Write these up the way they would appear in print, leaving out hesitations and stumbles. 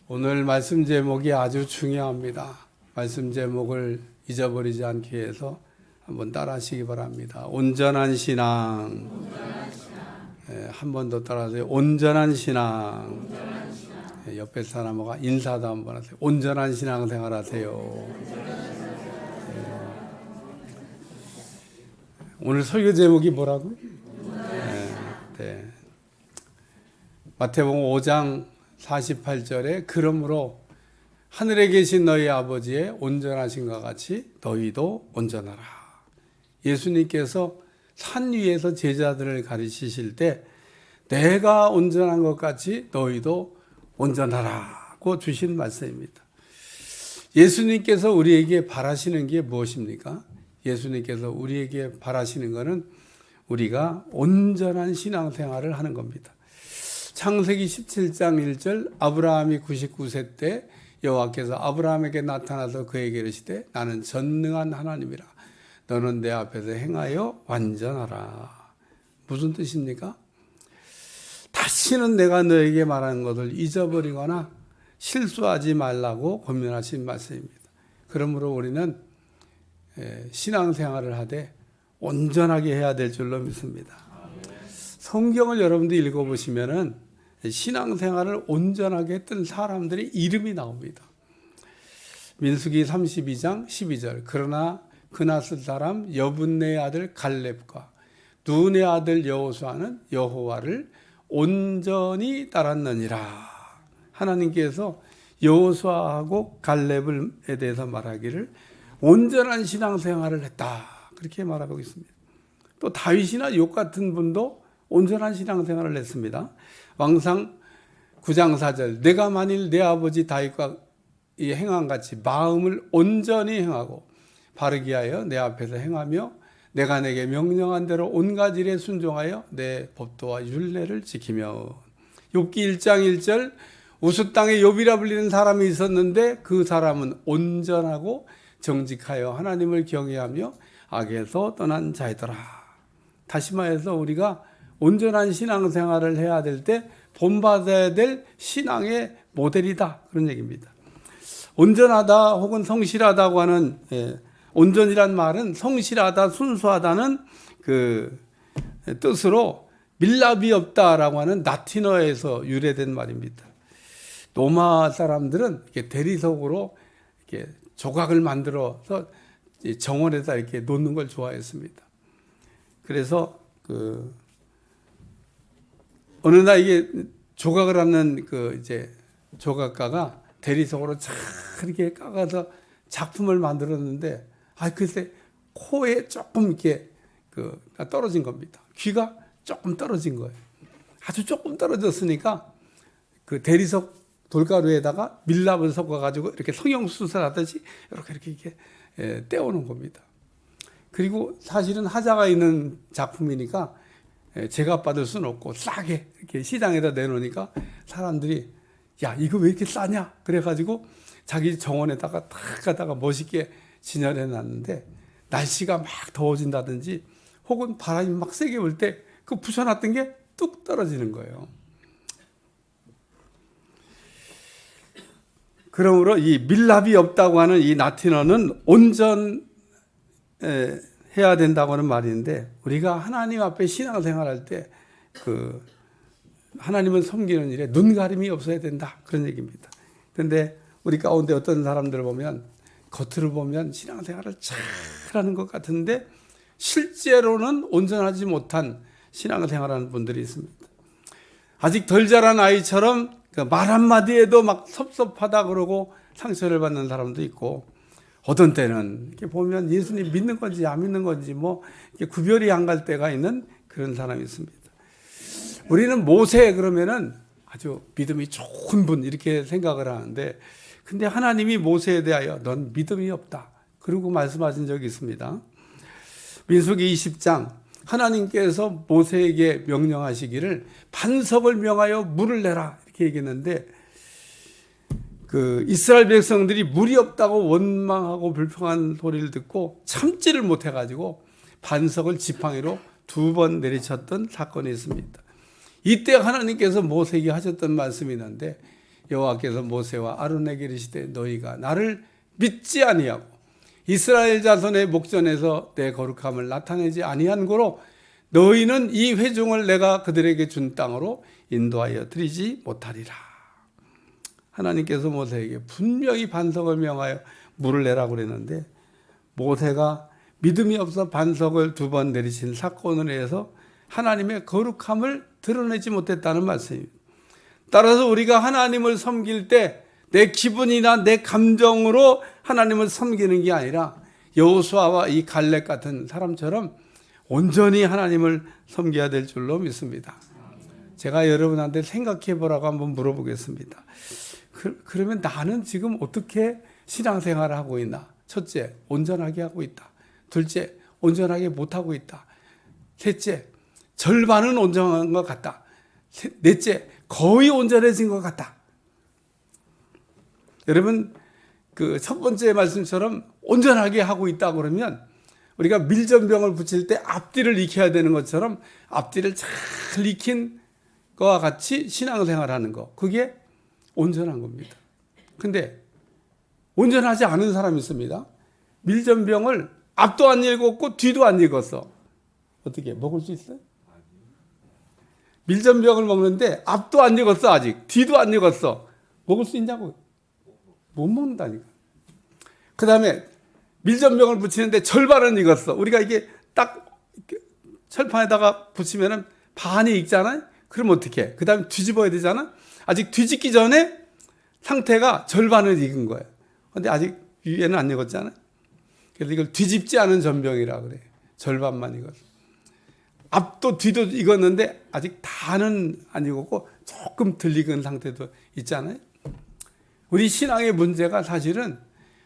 오늘 말씀 제목이 아주 중요합니다. 말씀 제목을 잊어버리지 않기 위해서 한번 따라하시기 바랍니다. 온전한 신앙. 한 번 더 따라하세요. 온전한 신앙. 옆에 사람과 인사도 한번 하세요. 온전한 신앙 생활하세요. 오늘 설교 제목이 뭐라고요? 네. 마태복음 5장 48절에 그러므로 하늘에 계신 너희 아버지의 온전하신과 같이 너희도 온전하라. 예수님께서 산 위에서 제자들을 가르치실 때 내가 온전한 것 같이 너희도 온전하라고 주신 말씀입니다. 예수님께서 우리에게 바라시는 게 무엇입니까? 예수님께서 우리에게 바라시는 것은 우리가 온전한 신앙생활을 하는 겁니다. 창세기 17장 1절 아브라함이 99세 때 여호와께서 아브라함에게 나타나서 그에게 이르시되 나는 전능한 하나님이라 너는 내 앞에서 행하여 완전하라. 무슨 뜻입니까? 다시는 내가 너에게 말하는 것을 잊어버리거나 실수하지 말라고 권면하신 말씀입니다. 그러므로 우리는 신앙생활을 하되 온전하게 해야 될 줄로 믿습니다. 성경을 여러분도 읽어보시면은 신앙생활을 온전하게 했던 사람들의 이름이 나옵니다. 민수기 32장 12절 그러나 그나스 사람 여분네의 아들 갈렙과 눈의 아들 여호수아는 여호와를 온전히 따랐느니라. 하나님께서 여호수아하고 갈렙에 대해서 말하기를 온전한 신앙생활을 했다. 그렇게 말하고 있습니다. 또 다윗이나 욥 같은 분도 온전한 신앙생활을 했습니다. 왕상 9장 4절 내가 만일 내 아버지 다윗과 행한 같이 마음을 온전히 행하고 바르게 하여 내 앞에서 행하며 내가 내게 명령한 대로 온갖 일에 순종하여 내 법도와 율례를 지키며 욥기 1장 1절 우스 땅에 욥이라 불리는 사람이 있었는데 그 사람은 온전하고 정직하여 하나님을 경외하며 악에서 떠난 자이더라. 다시 말해서 우리가 온전한 신앙생활을 해야 될 때 본받아야 될 신앙의 모델이다. 그런 얘기입니다. 온전하다 혹은 성실하다고 하는 온전이란 말은 성실하다, 순수하다는 그 뜻으로 밀랍이 없다라고 하는 라틴어에서 유래된 말입니다. 로마 사람들은 이렇게 대리석으로 이렇게 조각을 만들어서 정원에다 이렇게 놓는 걸 좋아했습니다. 그래서 어느 날 이게 조각을 하는 이제 조각가가 대리석으로 잘 이렇게 깎아서 작품을 만들었는데, 글쎄 코에 조금 이렇게 떨어진 겁니다. 귀가 조금 떨어진 거예요. 아주 조금 떨어졌으니까 그 대리석 돌가루에다가 밀랍을 섞어가지고 이렇게 성형수술 하듯이 이렇게 떼어놓은 겁니다. 그리고 사실은 하자가 있는 작품이니까 제값 받을 수는 없고 싸게 이렇게 시장에다 내놓으니까 사람들이 야 이거 왜 이렇게 싸냐 그래가지고 자기 정원에다가 탁 갖다가 멋있게 진열해 놨는데 날씨가 막 더워진다든지 혹은 바람이 막 세게 불 때 그 부셔놨던 게 뚝 떨어지는 거예요. 그러므로 이 밀랍이 없다고 하는 이 라틴어는 온전해야 된다고 하는 말인데 우리가 하나님 앞에 신앙생활할 때 하나님을 섬기는 일에 눈가림이 없어야 된다. 그런 얘기입니다. 그런데 우리 가운데 어떤 사람들을 보면 겉으로 보면 신앙생활을 잘하는 것 같은데 실제로는 온전하지 못한 신앙생활하는 분들이 있습니다. 아직 덜 자란 아이처럼 말 한마디에도 막 섭섭하다 그러고 상처를 받는 사람도 있고 어떤 때는 이렇게 보면 예수님 믿는 건지 안 믿는 건지 이렇게 구별이 안 갈 때가 있는 그런 사람이 있습니다. 우리는 모세 그러면은 아주 믿음이 좋은 분 이렇게 생각을 하는데 근데 하나님이 모세에 대하여 넌 믿음이 없다. 그리고 말씀하신 적이 있습니다. 민수기 20장 하나님께서 모세에게 명령하시기를 반석을 명하여 물을 내라 이렇게 얘기했는데 이스라엘 백성들이 물이 없다고 원망하고 불평한 소리를 듣고 참지를 못해가지고 반석을 지팡이로 2번 내리쳤던 사건이 있습니다. 이때 하나님께서 모세에게 하셨던 말씀이 있는데 여호와께서 모세와 아론에게 이르시되 너희가 나를 믿지 아니하고 이스라엘 자손의 목전에서 내 거룩함을 나타내지 아니한 고로 너희는 이 회중을 내가 그들에게 준 땅으로 인도하여 드리지 못하리라. 하나님께서 모세에게 분명히 반석을 명하여 물을 내라고 그랬는데 모세가 믿음이 없어 반석을 2번 내리신 사건으로 해서 하나님의 거룩함을 드러내지 못했다는 말씀입니다. 따라서 우리가 하나님을 섬길 때 내 기분이나 내 감정으로 하나님을 섬기는 게 아니라 여호수아와 이 갈렙 같은 사람처럼 온전히 하나님을 섬겨야 될 줄로 믿습니다. 제가 여러분한테 생각해 보라고 한번 물어보겠습니다. 그러면 나는 지금 어떻게 신앙생활을 하고 있나? 첫째, 온전하게 하고 있다. 둘째, 온전하게 못하고 있다. 셋째, 절반은 온전한 것 같다. 넷째, 거의 온전해진 것 같다. 여러분, 그 첫 번째 말씀처럼 온전하게 하고 있다 그러면 우리가 밀전병을 붙일 때 앞뒤를 익혀야 되는 것처럼 앞뒤를 잘 익힌 것과 같이 신앙생활 하는 거. 그게 온전한 겁니다. 근데 온전하지 않은 사람이 있습니다. 밀전병을 앞도 안 읽었고 뒤도 안 읽었어. 어떻게 먹을 수 있어요? 밀전병을 먹는데 앞도 안 읽었어. 아직 뒤도 안 읽었어. 먹을 수 있냐고. 못 먹는다니까. 그 다음에 밀전병을 붙이는데 절반은 익었어. 우리가 이게 딱 철판에다가 붙이면은 반이 익잖아요. 그럼 어떻게? 그 다음에 뒤집어야 되잖아. 아직 뒤집기 전에 상태가 절반을 익은 거예요. 근데 아직 위에는 안 익었잖아요. 그래서 이걸 뒤집지 않은 전병이라 그래. 절반만 익었어. 앞도 뒤도 익었는데 아직 다는 안 익었고 조금 덜 익은 상태도 있잖아요. 우리 신앙의 문제가 사실은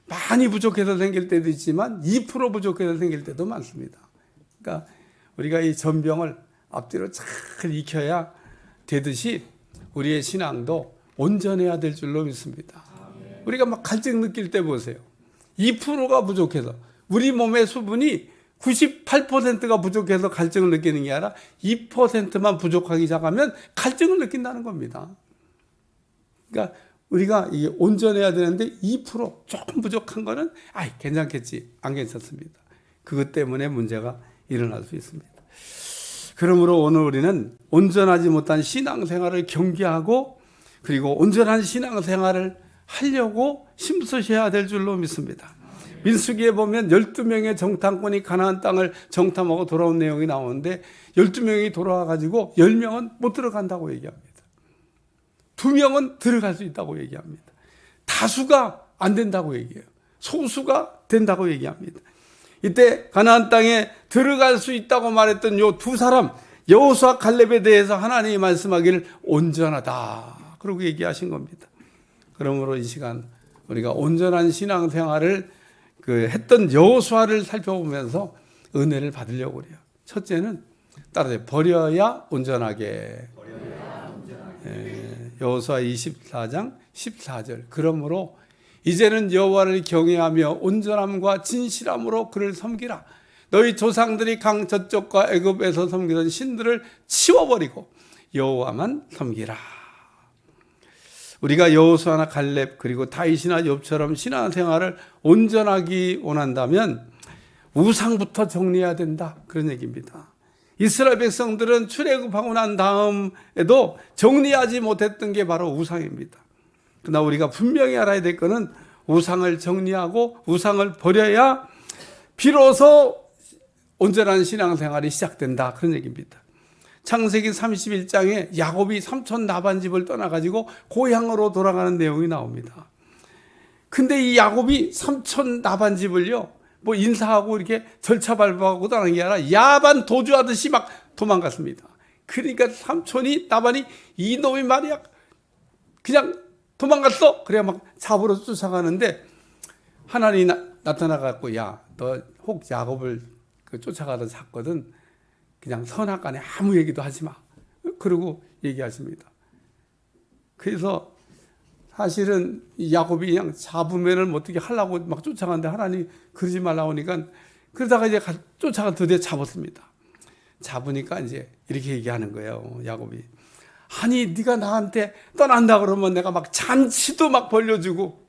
많이 부족해서 생길 때도 있지만 2% 부족해서 생길 때도 많습니다. 그러니까 우리가 이 전병을 앞뒤로 잘 익혀야 되듯이 우리의 신앙도 온전해야 될 줄로 믿습니다. 우리가 막 갈증 느낄 때 보세요. 2%가 부족해서 우리 몸의 수분이 98%가 부족해서 갈증을 느끼는 게 아니라 2%만 부족하기 시작하면 갈증을 느낀다는 겁니다. 그러니까 우리가 이게 온전해야 되는데 2% 조금 부족한 거는 괜찮겠지. 안 괜찮습니다. 그것 때문에 문제가 일어날 수 있습니다. 그러므로 오늘 우리는 온전하지 못한 신앙생활을 경계하고 그리고 온전한 신앙생활을 하려고 힘쓰셔야 될 줄로 믿습니다. 민수기에 보면 12명의 정탐꾼이 가나안 땅을 정탐하고 돌아온 내용이 나오는데 12명이 돌아와가지고 10명은 못 들어간다고 얘기합니다. 2명은 들어갈 수 있다고 얘기합니다. 다수가 안 된다고 얘기해요. 소수가 된다고 얘기합니다. 이때 가나안 땅에 들어갈 수 있다고 말했던 요 2사람 여호수아 갈렙에 대해서 하나님이 말씀하기를 온전하다 그러고 얘기하신 겁니다. 그러므로 이 시간 우리가 온전한 신앙생활을 했던 여호수아를 살펴보면서 은혜를 받으려고 그래요. 첫째는 따라서 버려야 온전하게. 여호수아 24장 14절. 그러므로 이제는 여호와를 경외하며 온전함과 진실함으로 그를 섬기라. 너희 조상들이 강 저쪽과 애굽에서 섬기던 신들을 치워버리고 여호와만 섬기라. 우리가 여호수아나 갈렙 그리고 다윗이나 욥처럼 신앙생활을 온전하기 원한다면 우상부터 정리해야 된다. 그런 얘기입니다. 이스라엘 백성들은 출애굽하고 난 다음에도 정리하지 못했던 게 바로 우상입니다. 그러나 우리가 분명히 알아야 될 것은 우상을 정리하고 우상을 버려야 비로소 온전한 신앙생활이 시작된다. 그런 얘기입니다. 창세기 31장에 야곱이 삼촌 라반집을 떠나가지고 고향으로 돌아가는 내용이 나옵니다. 근데 이 야곱이 삼촌 라반집을요, 인사하고 이렇게 절차 밟아가고 떠나는 게 아니라 야반 도주하듯이 막 도망갔습니다. 그러니까 삼촌이 라반이 이놈이 말이야 그냥 도망갔어. 그래야 막 잡으러 쫓아가는데 하나님이 나타나갖고 야, 너 혹 야곱을 쫓아가던 샀거든. 그냥 선악간에 아무 얘기도 하지 마. 그러고 얘기하십니다. 그래서 사실은 야곱이 그냥 잡으면은 어떻게 하려고 막 쫓아가는데 하나님 그러지 말라고 하니까 그러다가 이제 쫓아가 드디어 잡았습니다. 잡으니까 이제 이렇게 얘기하는 거예요. 야곱이. 아니 네가 나한테 떠난다 그러면 내가 막 잔치도 막 벌려주고,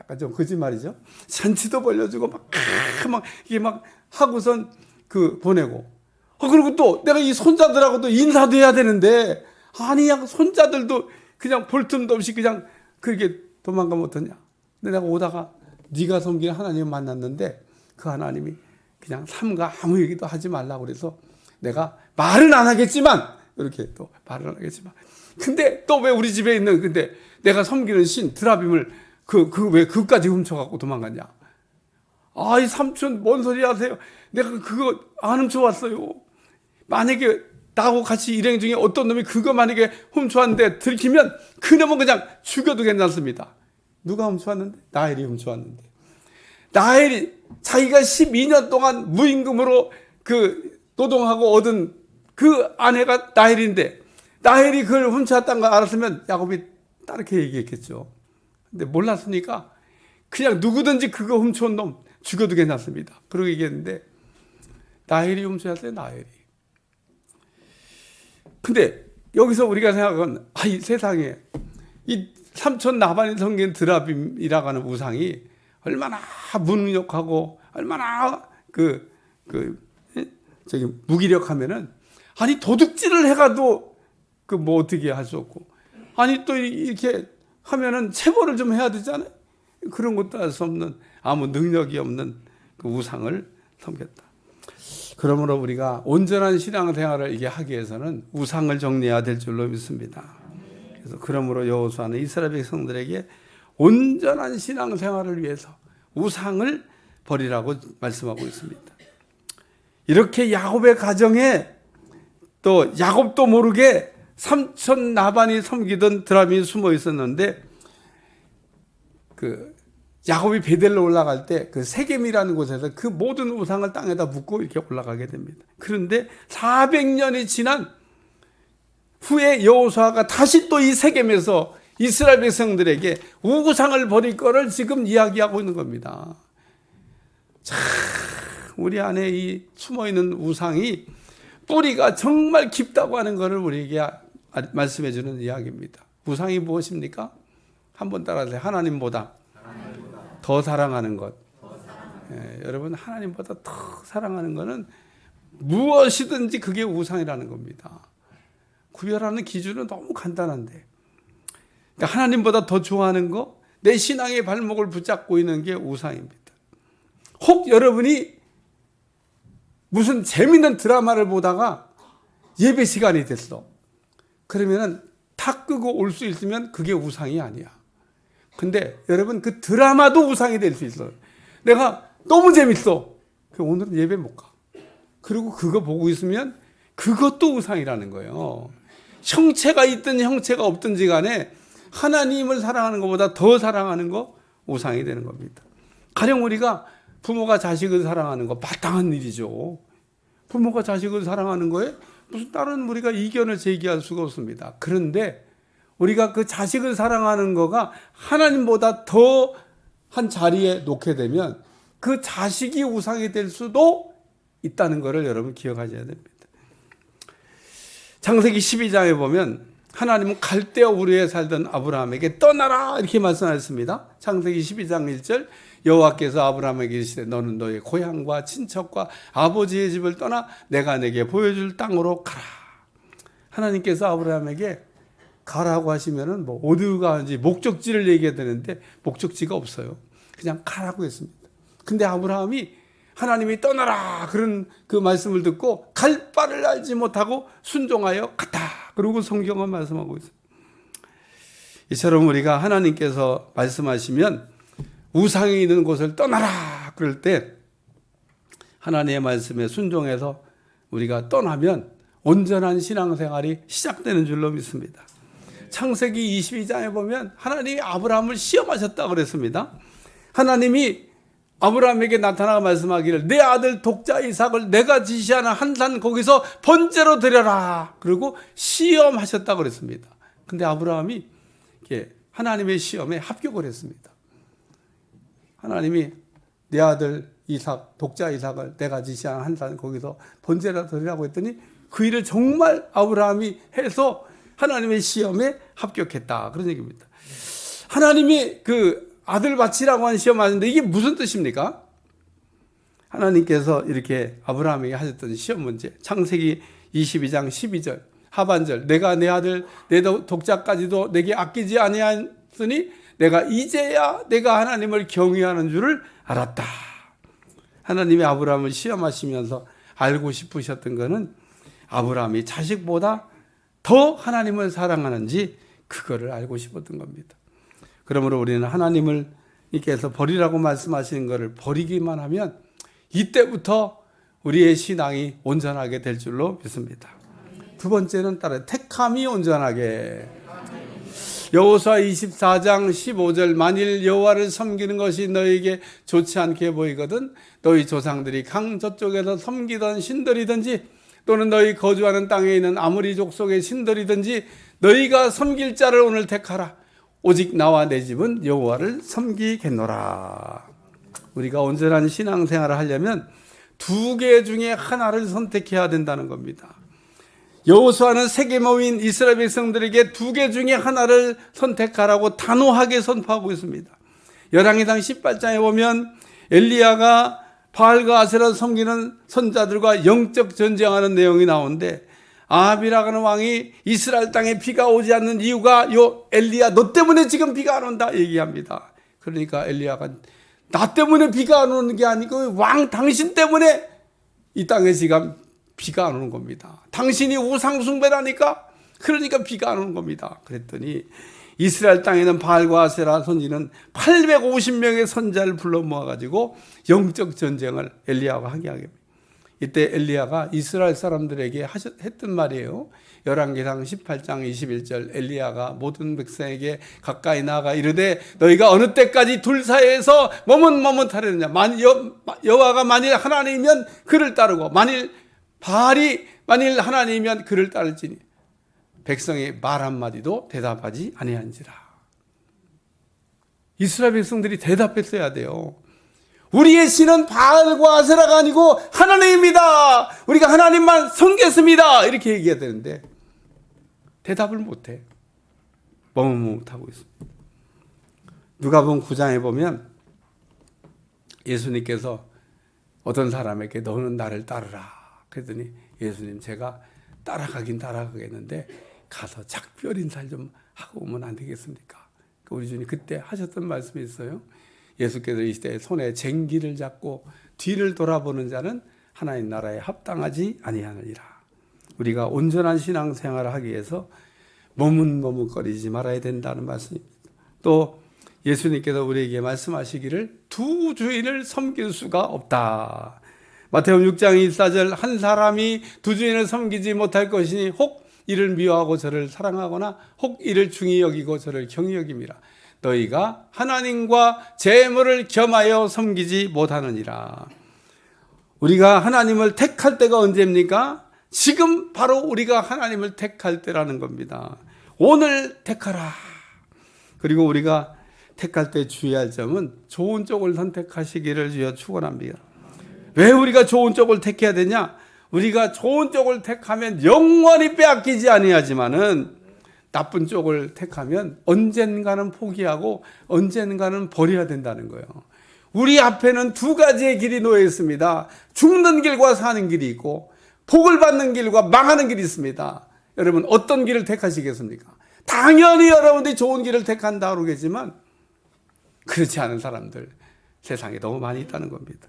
약간 좀 거짓말이죠. 잔치도 벌려주고 막 이게 막 하고선 보내고, 그리고 또 내가 이 손자들하고도 인사도 해야 되는데, 아니 야 손자들도 그냥 볼 틈도 없이 그냥 그렇게 도망가면 어떠냐. 근데 내가 오다가 네가 섬기는 하나님을 만났는데, 그 하나님이 그냥 삼가 아무 얘기도 하지 말라고 그래서 내가 말은 안 하겠지만, 이렇게 또 말은 안 하겠지만, 근데 또 왜 우리 집에 있는, 근데 내가 섬기는 신 드라빔을 왜 그까지 훔쳐갖고 도망갔냐. 아, 이 삼촌 뭔 소리 하세요. 내가 그거 안 훔쳐왔어요. 만약에 나하고 같이 일행 중에 어떤 놈이 그거 만약에 훔쳐왔는데 들키면 그 놈은 그냥 죽여도 괜찮습니다. 누가 훔쳐왔는데? 나엘이 훔쳐왔는데. 나엘이 자기가 12년 동안 무임금으로 노동하고 얻은 그 아내가 나엘인데, 나엘이 그걸 훔쳐왔다는 걸 알았으면 야곱이 다르게 얘기했겠죠. 근데 몰랐으니까 그냥 누구든지 그거 훔쳐온 놈 죽여도 괜찮습니다. 그러고 얘기했는데, 나엘이 훔쳐왔어요, 나엘이. 근데 여기서 우리가 생각하건, 이 세상에 이 삼촌 나반이 섬긴 드라빔이라고 하는 우상이 얼마나 무능력하고 얼마나 무기력하면은, 아니 도둑질을 해가도 뭐 어떻게 할 수 없고, 아니 또 이렇게 하면은 체벌을 좀 해야 되잖아요. 그런 것도 할 수 없는, 아무 능력이 없는 그 우상을 섬겼다. 그러므로 우리가 온전한 신앙생활을 이게 하기 위해서는 우상을 정리해야 될 줄로 믿습니다. 그래서 그러므로 여호수아는 이스라엘 백성들에게 온전한 신앙생활을 위해서 우상을 버리라고 말씀하고 있습니다. 이렇게 야곱의 가정에 또 야곱도 모르게 삼촌 나반이 섬기던 드라빔이 숨어 있었는데, 야곱이 베델로 올라갈 때 세겜이라는 곳에서 그 모든 우상을 땅에다 묻고 이렇게 올라가게 됩니다. 그런데 400년이 지난 후에 여호수아가 다시 또 이 세겜에서 이스라엘 백성들에게 우상을 버릴 거를 지금 이야기하고 있는 겁니다. 참, 우리 안에 이 숨어있는 우상이 뿌리가 정말 깊다고 하는 것을 우리에게 말씀해 주는 이야기입니다. 우상이 무엇입니까? 한번 따라하세요. 하나님보다 더 사랑하는 것. 여러분, 하나님보다 더 사랑하는 것은 무엇이든지 그게 우상이라는 겁니다. 구별하는 기준은 너무 간단한데, 그러니까 하나님보다 더 좋아하는 거, 내 신앙의 발목을 붙잡고 있는 게 우상입니다. 혹 여러분이 무슨 재밌는 드라마를 보다가 예배 시간이 됐어. 그러면은 다 끄고 올 수 있으면 그게 우상이 아니야. 근데 여러분, 그 드라마도 우상이 될 수 있어요. 내가 너무 재밌어. 오늘은 예배 못 가. 그리고 그거 보고 있으면 그것도 우상이라는 거예요. 형체가 있든 형체가 없든지 간에 하나님을 사랑하는 것보다 더 사랑하는 거 우상이 되는 겁니다. 가령 우리가 부모가 자식을 사랑하는 거 마땅한 일이죠. 부모가 자식을 사랑하는 거에 무슨 다른 우리가 이견을 제기할 수가 없습니다. 그런데 우리가 그 자식을 사랑하는 거가 하나님보다 더 한 자리에 놓게 되면 그 자식이 우상이 될 수도 있다는 것을 여러분 기억하셔야 됩니다. 창세기 12장에 보면 하나님은 갈대아 우르에 살던 아브라함에게 떠나라 이렇게 말씀하셨습니다. 창세기 12장 1절, 여호와께서 아브라함에게 이르시되 너는 너의 고향과 친척과 아버지의 집을 떠나 내가 내게 보여줄 땅으로 가라. 하나님께서 아브라함에게 가라고 하시면은 어디로 가는지 목적지를 얘기해야 되는데 목적지가 없어요. 그냥 가라고 했습니다. 근데 아브라함이 하나님이 떠나라 그런 그 말씀을 듣고 갈 바를 알지 못하고 순종하여 갔다. 그리고 성경은 말씀하고 있어요. 이처럼 우리가 하나님께서 말씀하시면 우상이 있는 곳을 떠나라 그럴 때 하나님의 말씀에 순종해서 우리가 떠나면 온전한 신앙생활이 시작되는 줄로 믿습니다. 창세기 22장에 보면 하나님이 아브라함을 시험하셨다고 그랬습니다. 하나님이 아브라함에게 나타나 말씀하기를 내 아들 독자 이삭을 내가 지시하는 한 산 거기서 번제로 드려라. 그리고 시험하셨다고 그랬습니다. 근데 아브라함이 하나님의 시험에 합격을 했습니다. 하나님이 내 아들 이삭, 독자 이삭을 내가 지시하는 한 산 거기서 번제로 드리라고 했더니 그 일을 정말 아브라함이 해서 하나님의 시험에 합격했다. 그런 얘기입니다. 하나님이 그 아들 바치라고 한 시험 하는데 이게 무슨 뜻입니까? 하나님께서 이렇게 아브라함에게 하셨던 시험 문제, 창세기 22장 12절 하반절, 내가 내 아들 내 독자까지도 내게 아끼지 아니하였으니 내가 이제야 내가 하나님을 경외하는 줄을 알았다. 하나님이 아브라함을 시험하시면서 알고 싶으셨던 것은 아브라함이 자식보다 더 하나님을 사랑하는지 그거를 알고 싶었던 겁니다. 그러므로 우리는 하나님을 이께서 버리라고 말씀하시는 것을 버리기만 하면 이때부터 우리의 신앙이 온전하게 될 줄로 믿습니다. 두 번째는 따라 택함이 온전하게. 여호수아 24장 15절 만일 여호와를 섬기는 것이 너에게 좋지 않게 보이거든 너희 조상들이 강 저쪽에서 섬기던 신들이든지 또는 너희 거주하는 땅에 있는 아모리 족속의 신들이든지 너희가 섬길 자를 오늘 택하라. 오직 나와 내 집은 여호와를 섬기겠노라. 우리가 온전한 신앙생활을 하려면 두 개 중에 하나를 선택해야 된다는 겁니다. 여호수아는 세계 모인 이스라엘 백성들에게 두 개 중에 하나를 선택하라고 단호하게 선포하고 있습니다. 열왕기상 18장에 보면 엘리야가 바알과 아세라 섬기는 선자들과 영적 전쟁하는 내용이 나오는데 아합이라고 하는 왕이 이스라엘 땅에 비가 오지 않는 이유가 요 엘리야 너 때문에 지금 비가 안 온다 얘기합니다. 그러니까 엘리야가 나 때문에 비가 안 오는 게 아니고 왕 당신 때문에 이 땅에 지금 비가 안 오는 겁니다. 당신이 우상 숭배라니까 그러니까 비가 안 오는 겁니다. 그랬더니 이스라엘 땅에는 바알과 아세라 선지는 850명의 선자를 불러 모아가지고 영적 전쟁을 엘리야가 하게 합니다. 이때 엘리야가 이스라엘 사람들에게 했던 말이에요. 열왕기상 18장 21절 엘리야가 모든 백성에게 가까이 나아가 이르되 너희가 어느 때까지 둘 사이에서 머뭇머뭇하려느냐. 여호와가 만일 하나님이면 그를 따르고 만일 하나님이면 그를 따를지니 백성의 말 한마디도 대답하지 아니한지라. 이스라엘 백성들이 대답했어야 돼요. 우리의 신은 바알과 아세라가 아니고 하나님입니다. 우리가 하나님만 섬겼습니다. 이렇게 얘기해야 되는데 대답을 못해. 머뭇머뭇하고 있습니다. 누가복음 9장에 보면 예수님께서 어떤 사람에게 너는 나를 따르라. 그랬더니 예수님 제가 따라가긴 따라가겠는데 가서 작별 인사를 좀 하고 오면 안 되겠습니까? 우리 주님 그때 하셨던 말씀이 있어요. 예수께서 이 시대에 손에 쟁기를 잡고 뒤를 돌아보는 자는 하나님 나라에 합당하지 아니하느니라. 우리가 온전한 신앙생활을 하기 위해서 머뭇머뭇거리지 말아야 된다는 말씀입니다. 또 예수님께서 우리에게 말씀하시기를 두 주인을 섬길 수가 없다. 마태복음 6장 24절 한 사람이 두 주인을 섬기지 못할 것이니 혹 이를 미워하고 저를 사랑하거나 혹 이를 중히 여기고 저를 경히 여김이라. 너희가 하나님과 재물을 겸하여 섬기지 못하느니라. 우리가 하나님을 택할 때가 언제입니까? 지금 바로 우리가 하나님을 택할 때라는 겁니다. 오늘 택하라. 그리고 우리가 택할 때 주의할 점은 좋은 쪽을 선택하시기를 주여 축원합니다. 왜 우리가 좋은 쪽을 택해야 되냐? 우리가 좋은 쪽을 택하면 영원히 빼앗기지 아니하지만은 나쁜 쪽을 택하면 언젠가는 포기하고 언젠가는 버려야 된다는 거예요. 우리 앞에는 두 가지의 길이 놓여 있습니다. 죽는 길과 사는 길이 있고 복을 받는 길과 망하는 길이 있습니다. 여러분 어떤 길을 택하시겠습니까? 당연히 여러분들이 좋은 길을 택한다 그러겠지만 그렇지 않은 사람들 세상에 너무 많이 있다는 겁니다.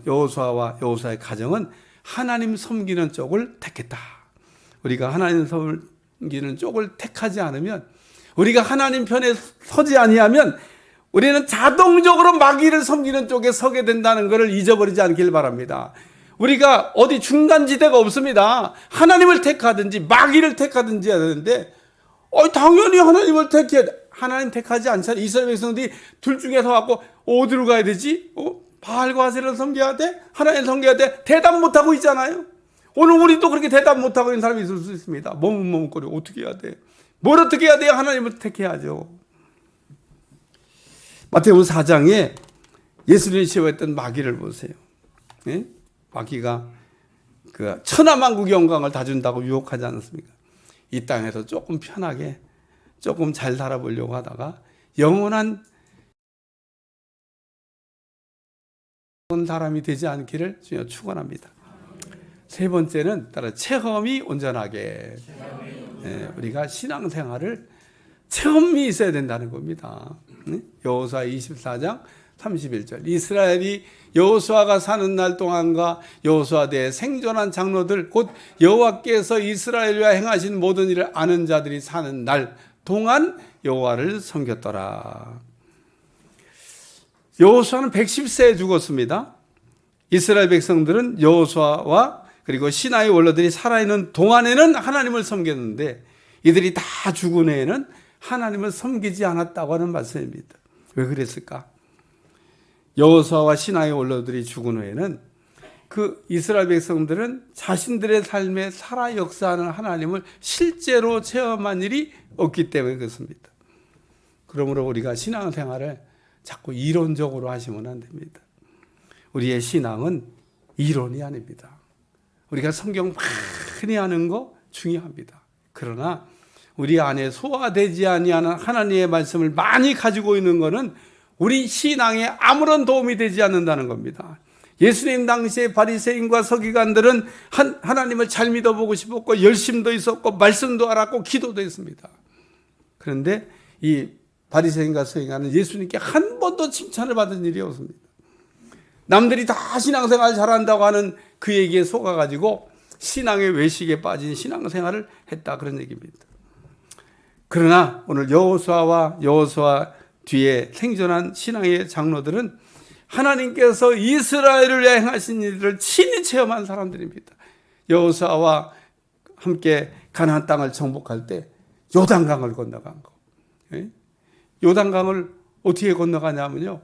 여호수아와 여호수아의 가정은 하나님 섬기는 쪽을 택했다. 우리가 하나님 섬기는 쪽을 택하지 않으면 우리가 하나님 편에 서지 아니하면 우리는 자동적으로 마귀를 섬기는 쪽에 서게 된다는 것을 잊어버리지 않길 바랍니다. 우리가 어디 중간지대가 없습니다. 하나님을 택하든지 마귀를 택하든지 해야 되는데 당연히 하나님을 택해야 돼. 하나님 택하지 않잖아요. 이스라엘 백성들이 둘 중에서 갖고 어디로 가야 되지? 바알과 아세라를 섬겨야 돼? 하나님 섬겨야 돼? 대답 못하고 있잖아요. 오늘 우리도 그렇게 대답 못하고 있는 사람이 있을 수 있습니다. 머뭇머뭇거려. 어떻게 해야 돼? 뭘 어떻게 해야 돼요? 하나님을 택해야죠. 마태복음 4장에 예수님이 시험했던 마귀를 보세요. 예? 마귀가 그 천하만국의 영광을 다 준다고 유혹하지 않았습니까? 이 땅에서 조금 편하게 조금 잘 살아보려고 하다가 영원한 사람이 되지 않기를 주여 축원합니다. 세 번째는 따라 체험이 온전하게. 우리가 신앙생활을 체험이 있어야 된다는 겁니다. 여호수아 24장 31절 이스라엘이 여호수아가 사는 날 동안과 여호수아 때에 생존한 장로들 곧 여호와께서 이스라엘과 행하신 모든 일을 아는 자들이 사는 날 동안 여호와를 섬겼더라. 여호수아는 110세에 죽었습니다. 이스라엘 백성들은 여호수아와 그리고 신하의 원로들이 살아있는 동안에는 하나님을 섬겼는데 이들이 다 죽은 후에는 하나님을 섬기지 않았다고 하는 말씀입니다. 왜 그랬을까? 여호수아와 신하의 원로들이 죽은 후에는 그 이스라엘 백성들은 자신들의 삶에 살아 역사하는 하나님을 실제로 체험한 일이 없기 때문에 그렇습니다. 그러므로 우리가 신앙생활을 자꾸 이론적으로 하시면 안 됩니다. 우리의 신앙은 이론이 아닙니다. 우리가 성경 많이 하는 거 중요합니다. 그러나 우리 안에 소화되지 아니하는 하나님의 말씀을 많이 가지고 있는 것은 우리 신앙에 아무런 도움이 되지 않는다는 겁니다. 예수님 당시에 바리새인과 서기관들은 하나님을 잘 믿어보고 싶었고 열심도 있었고 말씀도 알았고 기도도 했습니다. 그런데 이 바리새인과 서기관은 예수님께 한 번도 칭찬을 받은 일이 없습니다. 남들이 다 신앙생활 잘한다고 하는 그 얘기에 속아가지고 신앙의 외식에 빠진 신앙생활을 했다 그런 얘기입니다. 그러나 오늘 여호수아와 여호수아 뒤에 생존한 신앙의 장로들은 하나님께서 이스라엘을 위해 행하신 일을 친히 체험한 사람들입니다. 여호수아와 함께 가나안 땅을 정복할 때 요단강을 건너간 거. 요단강을 어떻게 건너가냐면요.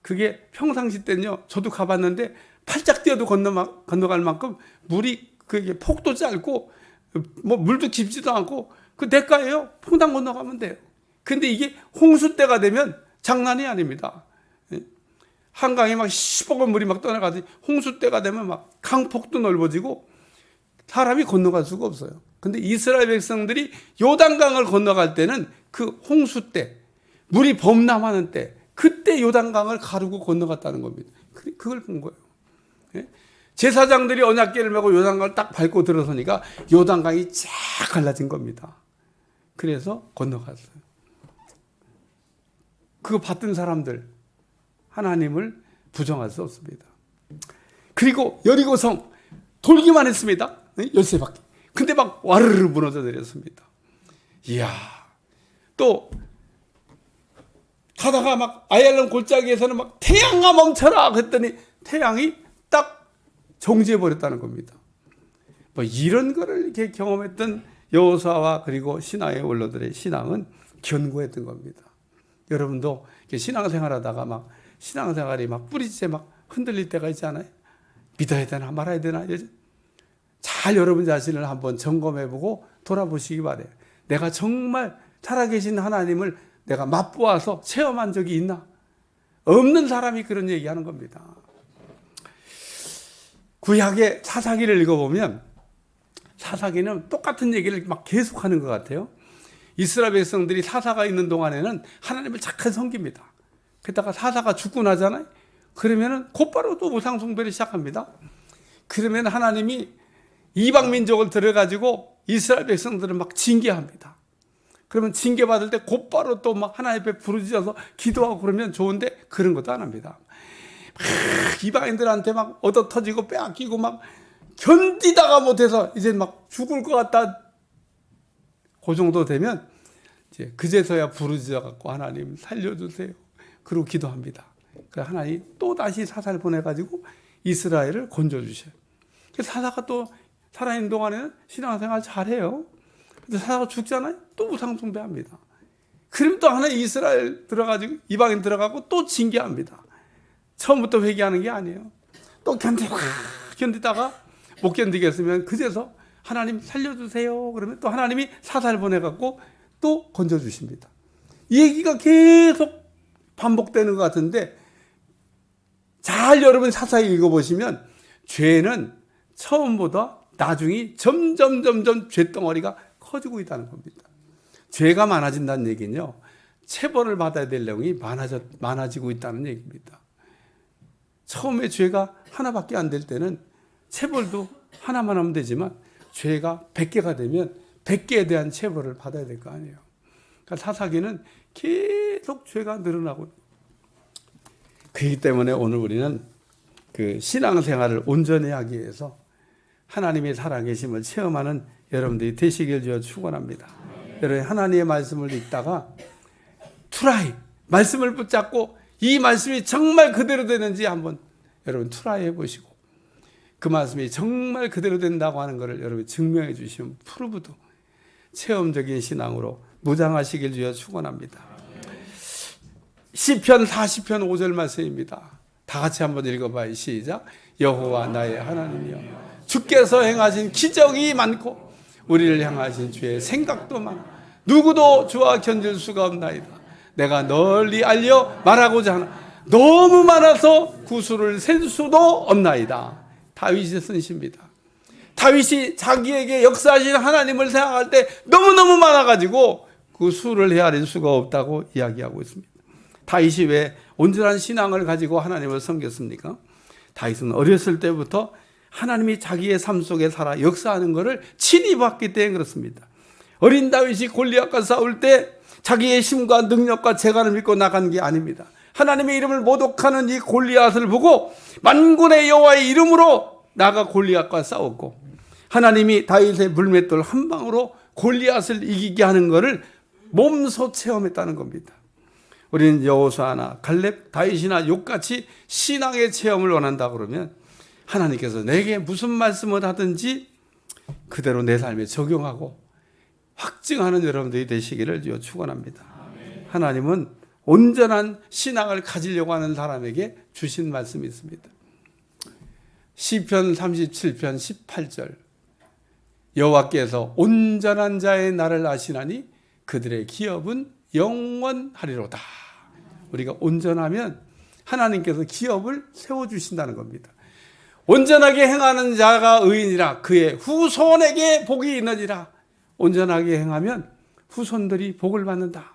그게 평상시 때는요. 저도 가봤는데 팔짝 뛰어도 건너갈 만큼 물이 그게 폭도 짧고 뭐 물도 깊지도 않고 그 대가예요. 퐁당 건너가면 돼요. 근데 이게 홍수 때가 되면 장난이 아닙니다. 한강에 막 시뻘건 물이 막 떠나가듯이 홍수 때가 되면 막 강폭도 넓어지고 사람이 건너갈 수가 없어요. 근데 이스라엘 백성들이 요단강을 건너갈 때는 그 홍수 때 물이 범람하는 때 그때 요단강을 가르고 건너갔다는 겁니다. 그걸 본 거예요. 제사장들이 언약궤를 메고 요단강을 딱 밟고 들어서니까 요단강이 쫙 갈라진 겁니다. 그래서 건너갔어요. 그거 받던 사람들 하나님을 부정할 수 없습니다. 그리고 여리고성 돌기만 했습니다. 13바퀴. 근데 막 와르르 무너져 내렸습니다. 이야. 또 가다가 막 아얄론 골짜기에서는 막 태양아 멈춰라 했더니 태양이 딱 정지해 버렸다는 겁니다. 뭐 이런 거를 이렇게 경험했던 여호수아와 그리고 신하의 원로들의 신앙은 견고했던 겁니다. 여러분도 신앙생활하다가 막 신앙생활이 막 뿌리째 막 흔들릴 때가 있잖아요. 믿어야 되나 말아야 되나. 잘 여러분 자신을 한번 점검해보고 돌아보시기 바래요. 내가 정말 살아계신 하나님을 내가 맛보아서 체험한 적이 있나? 없는 사람이 그런 얘기하는 겁니다. 구약의 사사기를 읽어보면 사사기는 똑같은 얘기를 막 계속하는 것 같아요. 이스라엘 백성들이 사사가 있는 동안에는 하나님을 착하게 섬깁니다. 그러다가 사사가 죽고 나잖아요. 그러면은 곧바로 또 우상 숭배를 시작합니다. 그러면 하나님이 이방 민족을 들여가지고 이스라엘 백성들을 막 징계합니다. 그러면 징계받을 때 곧바로 또 막 하나님 앞에 부르짖어서 기도하고 그러면 좋은데 그런 것도 안 합니다. 막 이방인들한테 막 얻어 터지고 빼앗기고 막 견디다가 못해서 이제 막 죽을 것 같다. 그 정도 되면 이제 그제서야 부르짖어 갖고 하나님 살려주세요. 그러고 기도합니다. 그 하나님 또 다시 사사를 보내가지고 이스라엘을 건져주셔요. 사사가 또 살아있는 동안에는 신앙생활 잘해요. 근데 사사가 죽잖아요. 또 우상숭배합니다. 그럼 또 하나 이스라엘 들어가지고 이방인 들어가고 또 징계합니다. 처음부터 회개하는 게 아니에요. 또 견디다가 못 견디겠으면 그제서 하나님 살려주세요. 그러면 또 하나님이 사사를 보내갖고 또 건져주십니다. 이 얘기가 계속 반복되는 것 같은데 잘 여러분 사사히 읽어보시면 죄는 처음보다 나중이 점점 죄덩어리가 커지고 있다는 겁니다. 죄가 많아진다는 얘기는요, 체벌을 받아야 될 내용이 많아지고 있다는 얘기입니다. 처음에 죄가 하나밖에 안 될 때는 체벌도 하나만 하면 되지만, 죄가 100개가 되면 100개에 대한 체벌을 받아야 될 거 아니에요. 그러니까 사사기는 계속 죄가 늘어나고, 그렇기 때문에 오늘 우리는 그 신앙생활을 온전히 하기 위해서 하나님의 살아계심을 체험하는 여러분들이 되시길 주여 축원합니다. 여러분, 하나님의 말씀을 읽다가 트라이, 말씀을 붙잡고 이 말씀이 정말 그대로 되는지 한번 여러분 트라이 해보시고, 그 말씀이 정말 그대로 된다고 하는 것을 여러분 증명해 주시면 프루브도 체험적인 신앙으로 무장하시길 주여 축원합니다. 시편 40편 5절 말씀입니다. 다 같이 한번 읽어봐요. 시작. 여호와 나의 하나님이여, 주께서 행하신 기적이 많고 우리를 향하신 주의 생각도 많아 누구도 주와 견질 수가 없나이다. 내가 널리 알려 말하고자 하나 너무 많아서 구수를 셀 수도 없나이다. 다윗이 쓴 시입니다. 다윗이 자기에게 역사하신 하나님을 생각할 때 너무너무 많아가지고 그 수를 헤아릴 수가 없다고 이야기하고 있습니다. 다윗이 왜 온전한 신앙을 가지고 하나님을 섬겼습니까? 다윗은 어렸을 때부터 하나님이 자기의 삶 속에 살아 역사하는 것을 친히 봤기 때문에 그렇습니다. 어린 다윗이 골리앗과 싸울 때 자기의 힘과 능력과 재간을 믿고 나간 게 아닙니다. 하나님의 이름을 모독하는 이 골리앗을 보고 만군의 여호와의 이름으로 나가 골리앗과 싸웠고, 하나님이 다윗의 물맷돌 한 방으로 골리앗을 이기게 하는 것을 몸소 체험했다는 겁니다. 우리는 여호수아나 갈렙, 다윗이나 욥같이 신앙의 체험을 원한다 그러면 하나님께서 내게 무슨 말씀을 하든지 그대로 내 삶에 적용하고 확증하는 여러분들이 되시기를 축원합니다. 하나님은 온전한 신앙을 가지려고 하는 사람에게 주신 말씀이 있습니다. 시편 37편 18절, 여호와께서 온전한 자의 날을 아시나니 그들의 기업은 영원하리로다. 우리가 온전하면 하나님께서 기업을 세워주신다는 겁니다. 온전하게 행하는 자가 의인이라 그의 후손에게 복이 있느니라. 온전하게 행하면 후손들이 복을 받는다.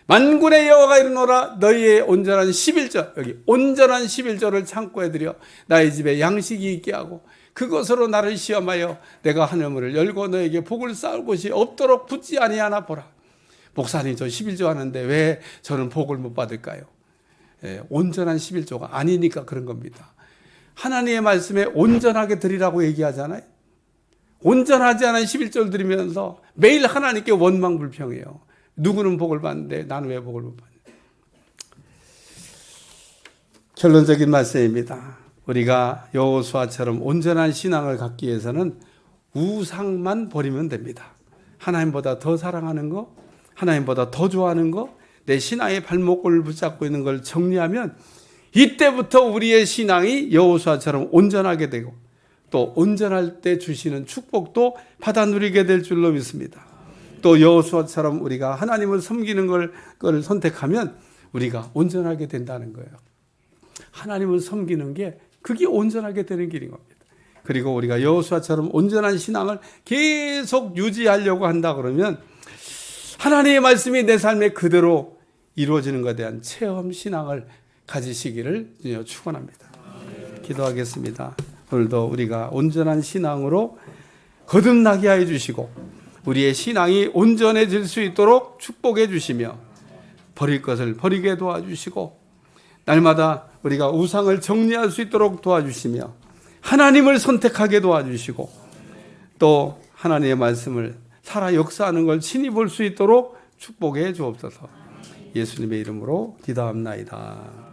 만군의 여호와가 이르노라 너희의 온전한 11절, 여기 온전한 11절을 창고에 들여 나의 집에 양식이 있게 하고 그것으로 나를 시험하여 내가 하늘문을 열고 너에게 복을 쌓을 곳이 없도록 붙지 아니하나 보라. 목사님, 저 11조 하는데 왜 저는 복을 못 받을까요? 온전한 11조가 아니니까 그런 겁니다. 하나님의 말씀에 온전하게 드리라고 얘기하잖아요. 온전하지 않은 11조를 드리면서 매일 하나님께 원망불평해요. 누구는 복을 받는데 나는 왜 복을 못 받냐. 결론적인 말씀입니다. 우리가 여호수아처럼 온전한 신앙을 갖기 위해서는 우상만 버리면 됩니다. 하나님보다 더 사랑하는 거, 하나님보다 더 좋아하는 거, 내 신앙의 발목을 붙잡고 있는 걸 정리하면 이때부터 우리의 신앙이 여호수아처럼 온전하게 되고 또 온전할 때 주시는 축복도 받아 누리게 될 줄로 믿습니다. 또 여호수아처럼 우리가 하나님을 섬기는 걸 선택하면 우리가 온전하게 된다는 거예요. 하나님을 섬기는 게 그게 온전하게 되는 길인 겁니다. 그리고 우리가 여호수아처럼 온전한 신앙을 계속 유지하려고 한다 그러면 하나님의 말씀이 내 삶에 그대로 이루어지는 것에 대한 체험 신앙을 가지시기를 축원합니다. 기도하겠습니다. 오늘도 우리가 온전한 신앙으로 거듭나게 하여 주시고 우리의 신앙이 온전해질 수 있도록 축복해 주시며 버릴 것을 버리게 도와주시고 날마다 우리가 우상을 정리할 수 있도록 도와주시며 하나님을 선택하게 도와주시고 또 하나님의 말씀을 살아 역사하는 걸 친히 볼 수 있도록 축복해 주옵소서. 예수님의 이름으로 기도합나이다.